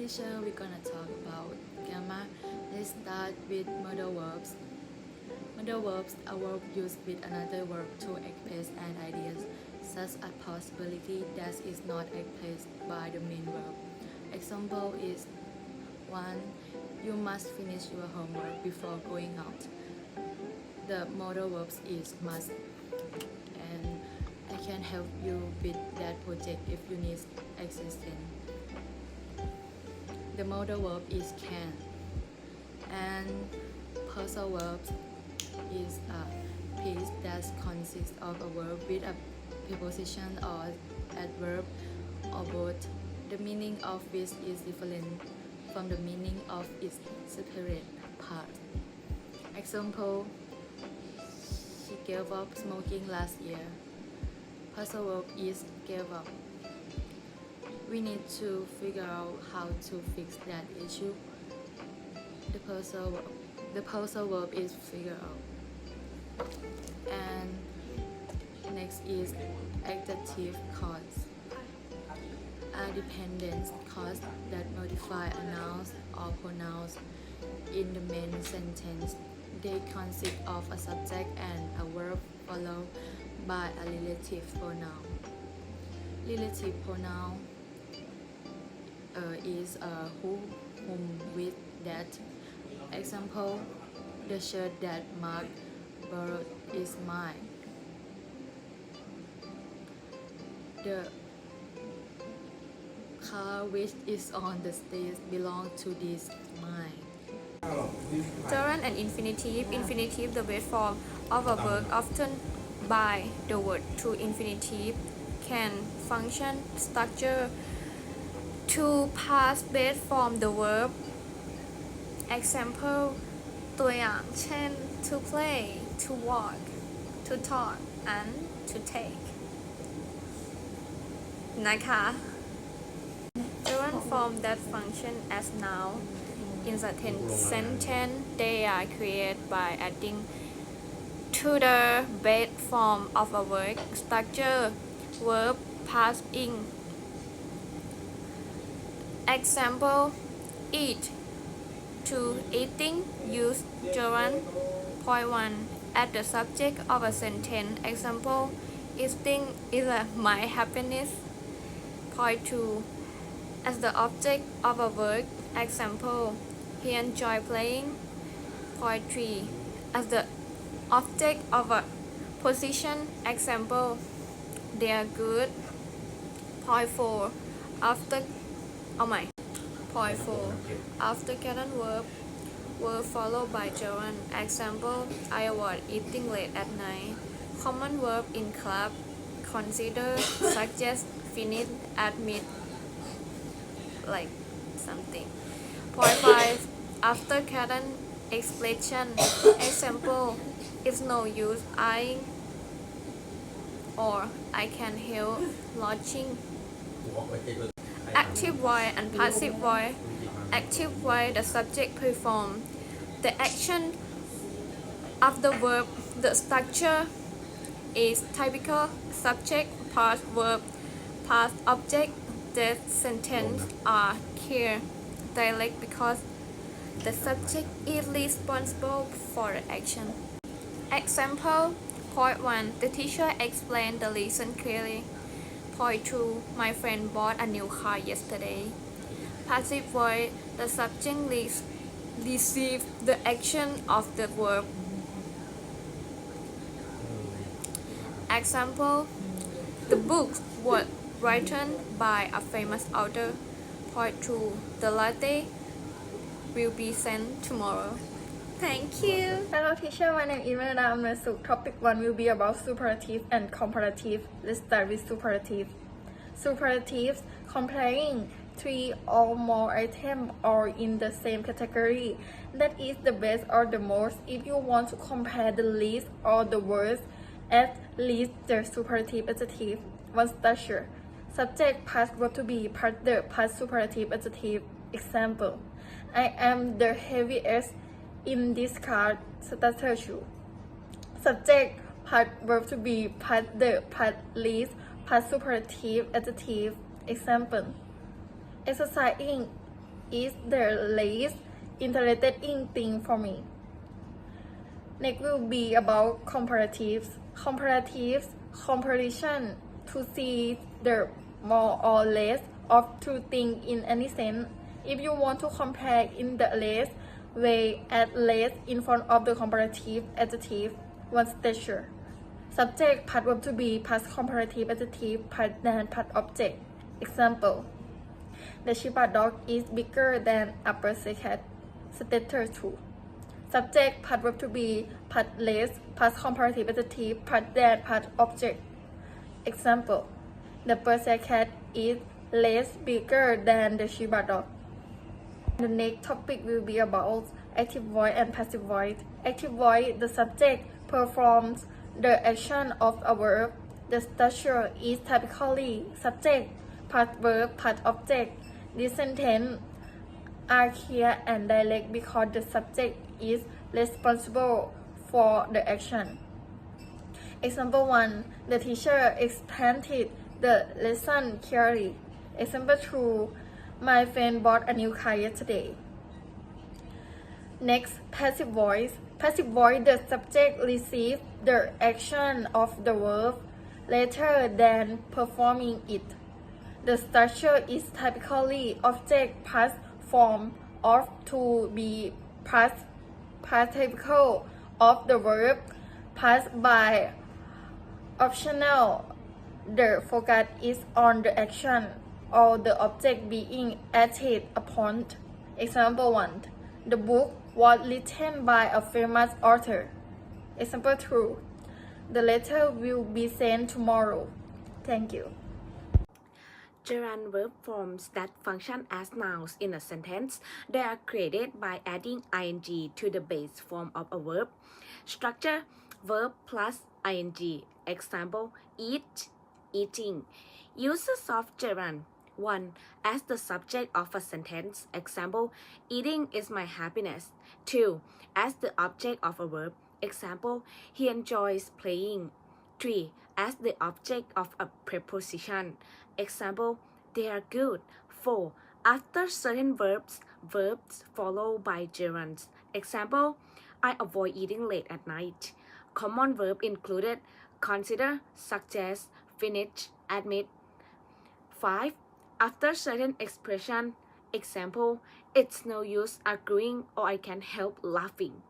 teacher, we're gonna talk about grammar. Let's start with modal verbs. Modal verbs are verbs used with another verb to express an idea, such a possibility that is not expressed by the main verb. Example is 1. You must finish your homework before going out. The modal verbs is must, and I can help you with that project if you need assistance. The modal verb is can, and phrasal verbs is a piece that consists of a verb with a preposition or adverb or both, the meaning of which is different from the meaning of its separate part. Example: she gave up smoking last year. Phrasal verb is gave up. We need to figure out how to fix that issue. The phrasal verb is figure out. And next is adjective clause. A dependent clause that modify a noun or pronoun in the main sentence. They consist of a subject and a verb followed by a relative pronoun. Relative pronoun is who, whom, with, that. Example: the shirt that Mark borrowed is mine. The car which is on the stage belongs to this mine. Gerund and infinitive. Infinitive, the base form of a verb, often by the word to infinitive, can function structure to past base form the verb. Example ตัวอย่างเช่น to play to walk to talk and to take นะคะ Gerund form that function as noun in certain sentence. They are created by adding to the base form of a word structure verb past ing. Example: eat to eating use gerund. Point 1 at the subject of a sentence. Example: eating is my happiness. Point 2 as the object of a verb. Example: he enjoy playing. Point 3 as the object of a position. Example: they are good. Point 4 after Point 4 after current verb followed by gerund. Example: I avoid eating late at night. Common verb in club: consider, suggest, finish, admit, like something. Point 5 after current expression. Example: it's no use eyeing, or I can help lodging. Active voice and passive voice. Active voice, the subject perform the action of the verb. The structure is typical: subject, past verb, past object. The sentence are clear, direct because the subject is responsible for the action. Example: Point 1 the teacher explained the lesson clearly. Point 2 my friend bought a new car yesterday. Passive voice, the subject receives the action of the verb. Example: the book was written by a famous author. Point 2 the latte will be sent tomorrow. Thank you. Hello teacher, my name is Melda Amnesuk. Topic 1 will be about superlative and comparative. Let's start with superlative. Superlatives comparing 3 or more items or in the same category. That is the best or the most. If you want to compare the least or the worst, at least the superlative adjective. One structure: subject past verb to be part the past superlative adjective. Example: I am the heaviest in this car statue. Subject part verb to be part the part least part superlative adjective. Example: exercising is the least interesting thing for me. Next will be about comparatives. Comparatives, comparison to see the more or less of two things in any sense. If you want to compare in the less way, add less in front of the comparative adjective, one stature. Subject plus verb to be plus comparative adjective plus than plus object. Example: the Shiba dog is bigger than a Persian cat. Stature 2. Subject plus verb to be plus less plus comparative adjective plus than plus object. Example: the Persian cat is less bigger than the Shiba dog. The next topic will be about active voice and passive voice. Active voice, the subject performs the action of a verb. The structure is typically subject plus verb plus object. This sentence are clear and direct because the subject is responsible for the action. Example 1. The teacher explained the lesson clearly. Example 2. My friend bought a new car yesterday. Next, passive voice. Passive voice, the subject receives the action of the verb rather than performing it. The structure is typically object plus form of to be plus participle of the verb plus by optional. The focus is on the action or the object being acted upon. Example 1. The book was written by a famous author. Example 2. The letter will be sent tomorrow. Thank you. Gerund verb forms that function as nouns in a sentence. They are created by adding ing to the base form of a verb. Structure: verb plus ing. Example: eat, eating. Uses of gerund: 1. As the subject of a sentence. Example: eating is my happiness. 2. As the object of a verb. Example: he enjoys playing. 3. As the object of a preposition. Example: they are good. 4. After certain verbs followed by gerunds. Example: I avoid eating late at night. Common verb included: consider, suggest, finish, admit. 5. After certain expression. Example: it's no use arguing or I can't help laughing.